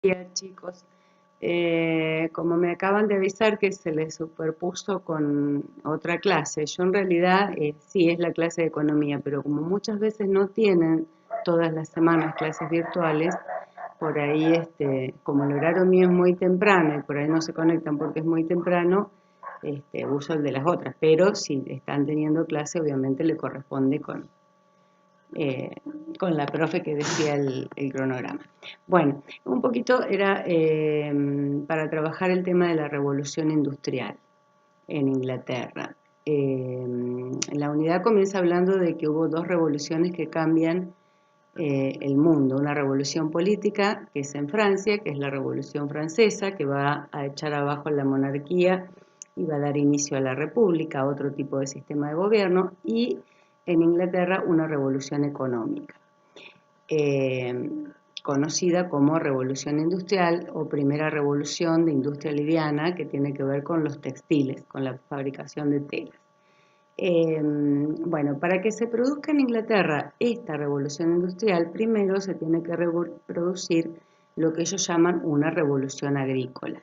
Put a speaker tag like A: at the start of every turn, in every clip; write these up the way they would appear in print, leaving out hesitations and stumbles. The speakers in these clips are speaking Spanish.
A: Días, chicos. Como me acaban de avisar que se les superpuso con otra clase, yo en realidad sí es la clase de economía, pero como muchas veces no tienen todas las semanas clases virtuales, por ahí, como el horario mío es muy temprano y por ahí no se conectan porque es muy temprano, uso el de las otras, pero si están teniendo clase, obviamente le corresponde eh, con la profe que decía el cronograma. Bueno, un poquito era para trabajar el tema de la revolución industrial en Inglaterra. La unidad comienza hablando de que hubo dos revoluciones que cambian el mundo. Una revolución política, que es en Francia, que es la Revolución Francesa, que va a echar abajo la monarquía y va a dar inicio a la república, a otro tipo de sistema de gobierno, y en Inglaterra una revolución económica, eh, conocida como revolución industrial o primera revolución de industria liviana, que tiene que ver con los textiles, con la fabricación de telas. Bueno, para que se produzca en Inglaterra esta revolución industrial, primero se tiene que producir lo que ellos llaman una revolución agrícola.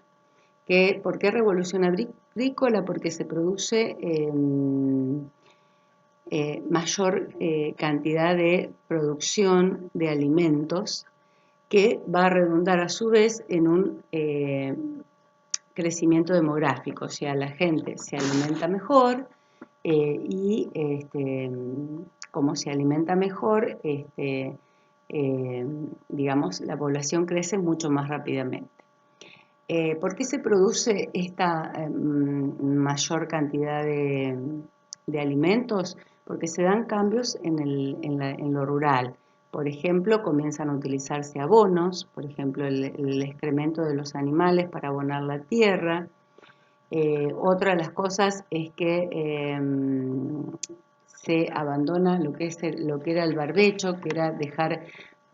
A: ¿Por qué revolución agrícola? Porque se produce mayor cantidad de producción de alimentos que va a redundar a su vez en un crecimiento demográfico, o sea, la gente se alimenta mejor y como se alimenta mejor, digamos, la población crece mucho más rápidamente. ¿Por qué se produce esta mayor cantidad de alimentos? Porque se dan cambios en lo rural. Por ejemplo, comienzan a utilizarse abonos, por ejemplo, el excremento de los animales para abonar la tierra. Otra de las cosas es que se abandona lo que era el barbecho, que era dejar,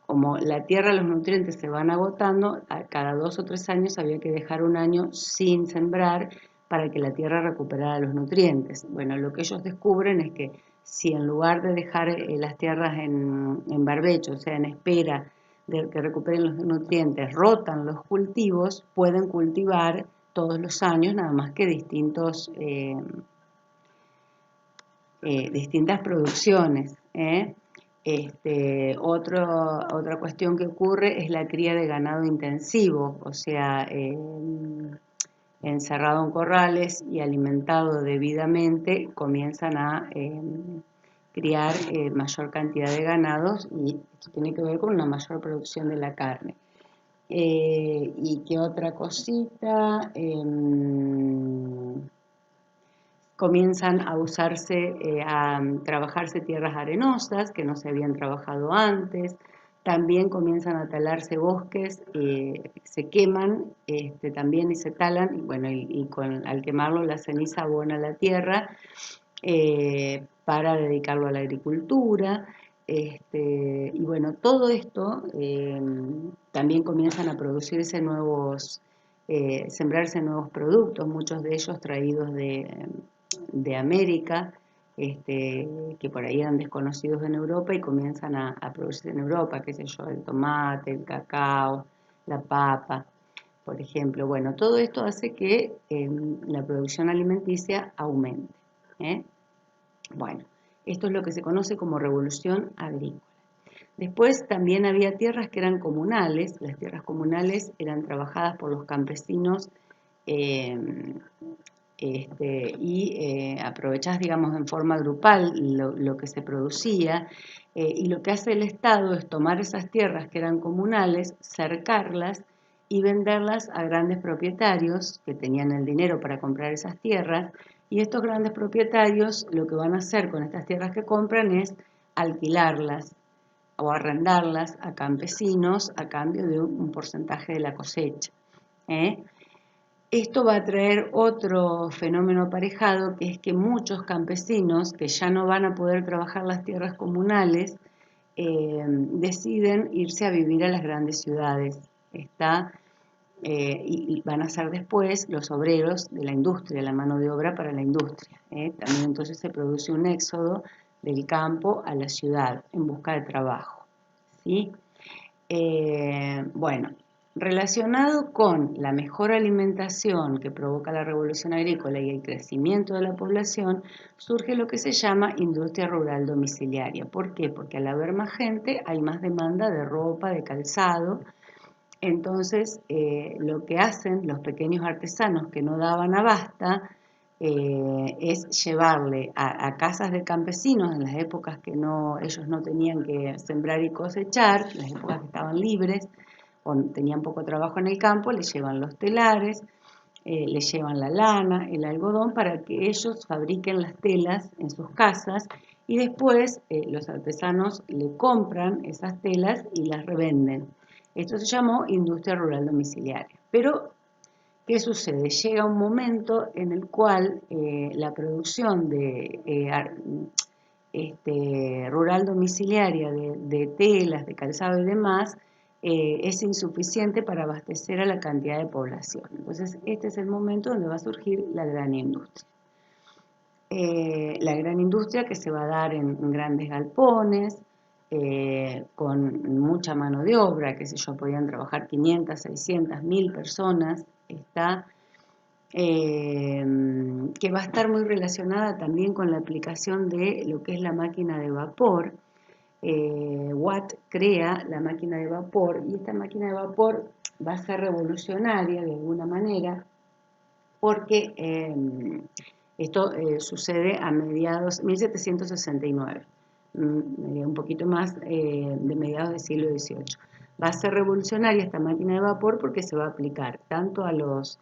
A: como la tierra, los nutrientes se van agotando, cada 2 o 3 años había que dejar un año sin sembrar para que la tierra recuperara los nutrientes. Bueno, lo que ellos descubren es que si en lugar de dejar las tierras en barbecho, o sea, en espera de que recuperen los nutrientes, rotan los cultivos, pueden cultivar todos los años, nada más que distintas producciones. Otra cuestión que ocurre es la cría de ganado intensivo, o sea, encerrado en corrales y alimentado debidamente, comienzan a criar mayor cantidad de ganados y esto tiene que ver con una mayor producción de la carne. ¿Y qué otra cosita? Comienzan a usarse, a trabajarse tierras arenosas que no se habían trabajado antes. También comienzan a talarse bosques, se queman también y se talan, y bueno, al quemarlo la ceniza abona la tierra para dedicarlo a la agricultura. Y bueno, todo esto también comienzan a producirse sembrarse nuevos productos, muchos de ellos traídos de América, que por ahí eran desconocidos en Europa y comienzan a producirse en Europa, qué sé yo, el tomate, el cacao, la papa, por ejemplo. Bueno, todo esto hace que la producción alimenticia aumente. Bueno, esto es lo que se conoce como revolución agrícola. Después también había tierras que eran comunales. Las tierras comunales eran trabajadas por los campesinos eh, y aprovechadas, digamos, en forma grupal lo que se producía. Y lo que hace el Estado es tomar esas tierras que eran comunales, cercarlas y venderlas a grandes propietarios que tenían el dinero para comprar esas tierras. Y estos grandes propietarios lo que van a hacer con estas tierras que compran es alquilarlas o arrendarlas a campesinos a cambio de un porcentaje de la cosecha. Esto va a traer otro fenómeno aparejado, que es que muchos campesinos que ya no van a poder trabajar las tierras comunales deciden irse a vivir a las grandes ciudades. Y van a ser después los obreros de la industria, la mano de obra para la industria. También entonces se produce un éxodo del campo a la ciudad en busca de trabajo. ¿Sí? Bueno, Relacionado con la mejor alimentación que provoca la revolución agrícola y el crecimiento de la población, surge lo que se llama industria rural domiciliaria. ¿Por qué? Porque al haber más gente hay más demanda de ropa, de calzado. Entonces, lo que hacen los pequeños artesanos que no daban abasta es llevarle a casas de campesinos en las épocas que ellos no tenían que sembrar y cosechar, las épocas que estaban libres o tenían poco trabajo en el campo, les llevan los telares, les llevan la lana, el algodón, para que ellos fabriquen las telas en sus casas y después los artesanos le compran esas telas y las revenden. Esto se llamó industria rural domiciliaria. Pero, ¿qué sucede? Llega un momento en el cual la producción rural domiciliaria de telas, de calzado y demás es insuficiente para abastecer a la cantidad de población. Entonces, este es el momento donde va a surgir la gran industria. La gran industria que se va a dar en grandes galpones, con mucha mano de obra, qué sé yo, podían trabajar 500, 600, 1000 personas, que va a estar muy relacionada también con la aplicación de lo que es la máquina de vapor. Watt crea la máquina de vapor y esta máquina de vapor va a ser revolucionaria de alguna manera porque esto sucede a mediados de 1769, un poquito más de mediados del siglo XVIII. Va a ser revolucionaria esta máquina de vapor porque se va a aplicar tanto a los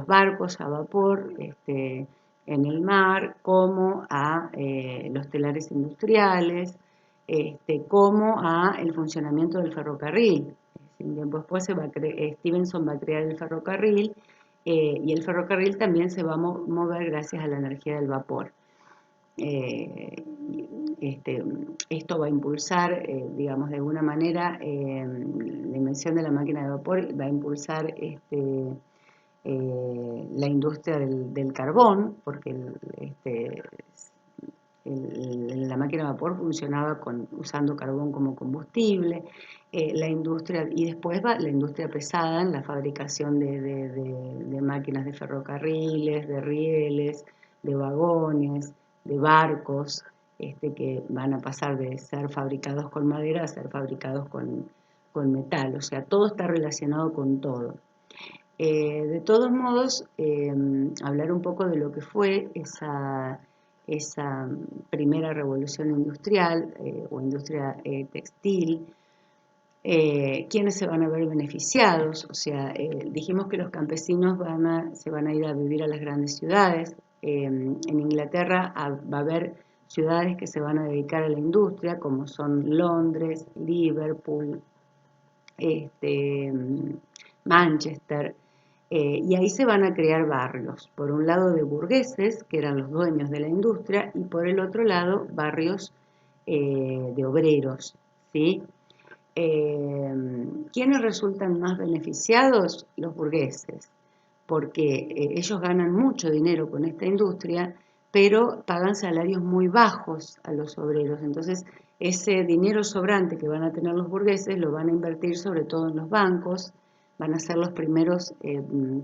A: barcos a vapor en el mar, como a los telares industriales, como a el funcionamiento del ferrocarril. Un tiempo después Stephenson va a crear el ferrocarril y el ferrocarril también se va a mover gracias a la energía del vapor. Esto va a impulsar, digamos, de alguna manera, la invención de la máquina de vapor va a impulsar la industria del carbón, porque la máquina de vapor funcionaba usando carbón como combustible, la industria, y después va la industria pesada en la fabricación de máquinas de ferrocarriles, de rieles, de vagones, de barcos, que van a pasar de ser fabricados con madera a ser fabricados con metal, o sea, todo está relacionado con todo. De todos modos, hablar un poco de lo que fue esa primera revolución industrial o industria textil, quiénes se van a ver beneficiados. O sea, dijimos que los campesinos se van a ir a vivir a las grandes ciudades. En Inglaterra va a haber ciudades que se van a dedicar a la industria, como son Londres, Liverpool, Manchester, y ahí se van a crear barrios, por un lado de burgueses, que eran los dueños de la industria, y por el otro lado barrios de obreros, ¿sí? ¿Quiénes resultan más beneficiados? Los burgueses, porque ellos ganan mucho dinero con esta industria, pero pagan salarios muy bajos a los obreros. Entonces, ese dinero sobrante que van a tener los burgueses lo van a invertir sobre todo en los bancos, van a ser los primeros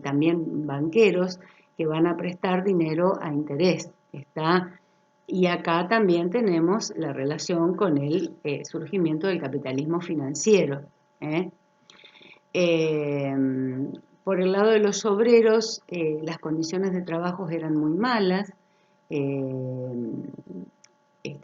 A: también banqueros que van a prestar dinero a interés. Y acá también tenemos la relación con el surgimiento del capitalismo financiero. ¿eh? Eh, por el lado de los obreros, las condiciones de trabajo eran muy malas,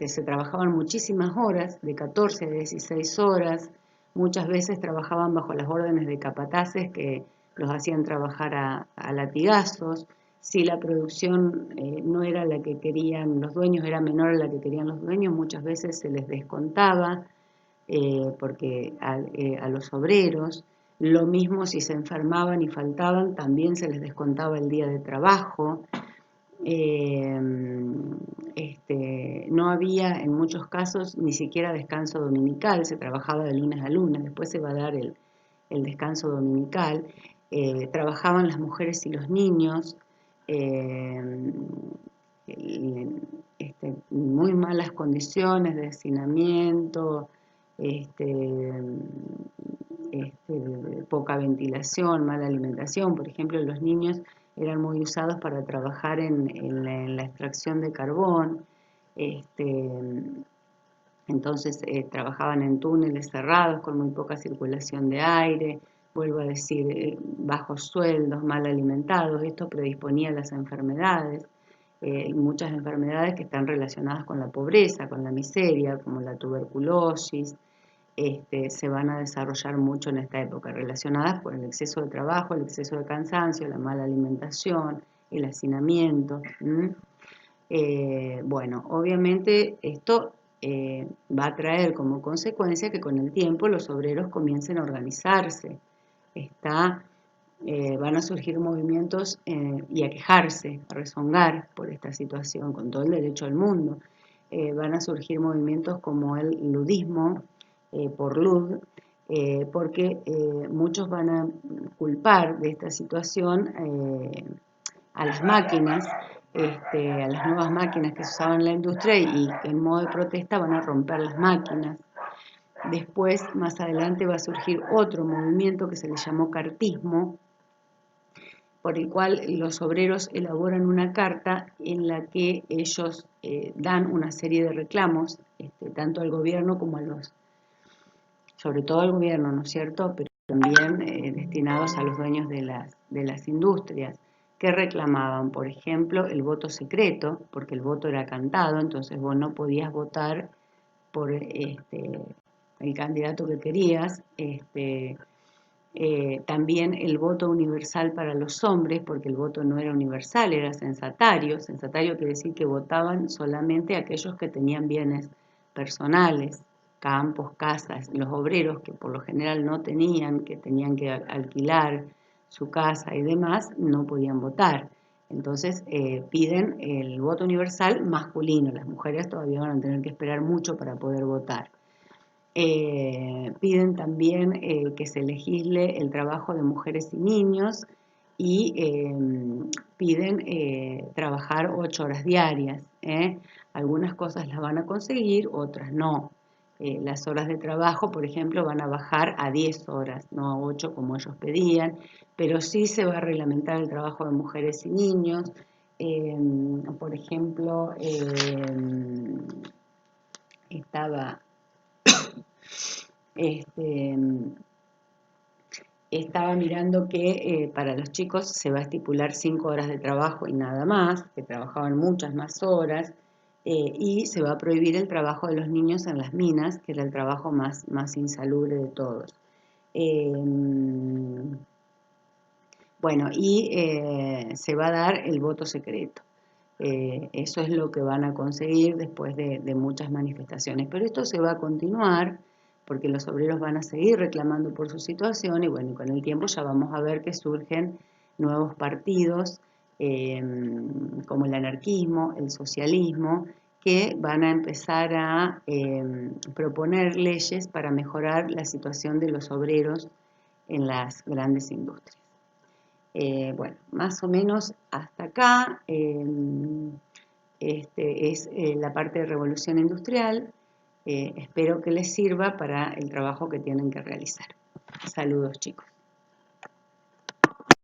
A: se trabajaban muchísimas horas, de 14 a 16 horas, muchas veces trabajaban bajo las órdenes de capataces que los hacían trabajar a latigazos. Si la producción no era la que querían los dueños, era menor a la que querían los dueños, muchas veces se les descontaba porque a los obreros. Lo mismo si se enfermaban y faltaban, también se les descontaba el día de trabajo. No había en muchos casos ni siquiera descanso dominical, se trabajaba de lunes a lunes, después se va a dar el descanso dominical. Trabajaban las mujeres y los niños, muy malas condiciones de hacinamiento, poca ventilación, mala alimentación. Por ejemplo, los niños eran muy usados para trabajar en la extracción de carbón. Entonces trabajaban en túneles cerrados con muy poca circulación de aire, vuelvo a decir, bajos sueldos, mal alimentados. Esto predisponía a las enfermedades, muchas enfermedades que están relacionadas con la pobreza, con la miseria, como la tuberculosis. Se van a desarrollar mucho en esta época, relacionadas con el exceso de trabajo, el exceso de cansancio, la mala alimentación, el hacinamiento. Bueno, obviamente esto va a traer como consecuencia que con el tiempo los obreros comiencen a organizarse. Van a surgir movimientos y a quejarse, a rezongar por esta situación, con todo el derecho del mundo. Van a surgir movimientos como el ludismo, por lud, porque muchos van a culpar de esta situación a las máquinas, a las nuevas máquinas que se usaban en la industria y en modo de protesta van a romper las máquinas. Después, más adelante, va a surgir otro movimiento que se le llamó cartismo, por el cual los obreros elaboran una carta en la que ellos dan una serie de reclamos, tanto al gobierno como a sobre todo al gobierno, ¿no es cierto?, pero también destinados a los dueños de las industrias, que reclamaban, por ejemplo, el voto secreto, porque el voto era cantado, entonces vos no podías votar por el candidato que querías. También el voto universal para los hombres, porque el voto no era universal, era censatario. Censatario quiere decir que votaban solamente aquellos que tenían bienes personales, campos, casas. Los obreros, que por lo general no tenían, que tenían que alquilar su casa y demás, no podían votar. Entonces piden el voto universal masculino. Las mujeres todavía van a tener que esperar mucho para poder votar. Piden también que se legisle el trabajo de mujeres y niños y piden trabajar 8 horas diarias. Algunas cosas las van a conseguir, otras no. Las horas de trabajo, por ejemplo, van a bajar a 10 horas, no a 8 como ellos pedían, pero sí se va a reglamentar el trabajo de mujeres y niños. Por ejemplo, estaba mirando que para los chicos se va a estipular 5 horas de trabajo y nada más, que trabajaban muchas más horas, y se va a prohibir el trabajo de los niños en las minas, que era el trabajo más insalubre de todos. Bueno, y se va a dar el voto secreto. Eso es lo que van a conseguir después de muchas manifestaciones. Pero esto se va a continuar porque los obreros van a seguir reclamando por su situación y bueno, con el tiempo ya vamos a ver que surgen nuevos partidos como el anarquismo, el socialismo, que van a empezar a proponer leyes para mejorar la situación de los obreros en las grandes industrias. Bueno, más o menos hasta acá es la parte de revolución industrial. Espero que les sirva para el trabajo que tienen que realizar. Saludos, chicos.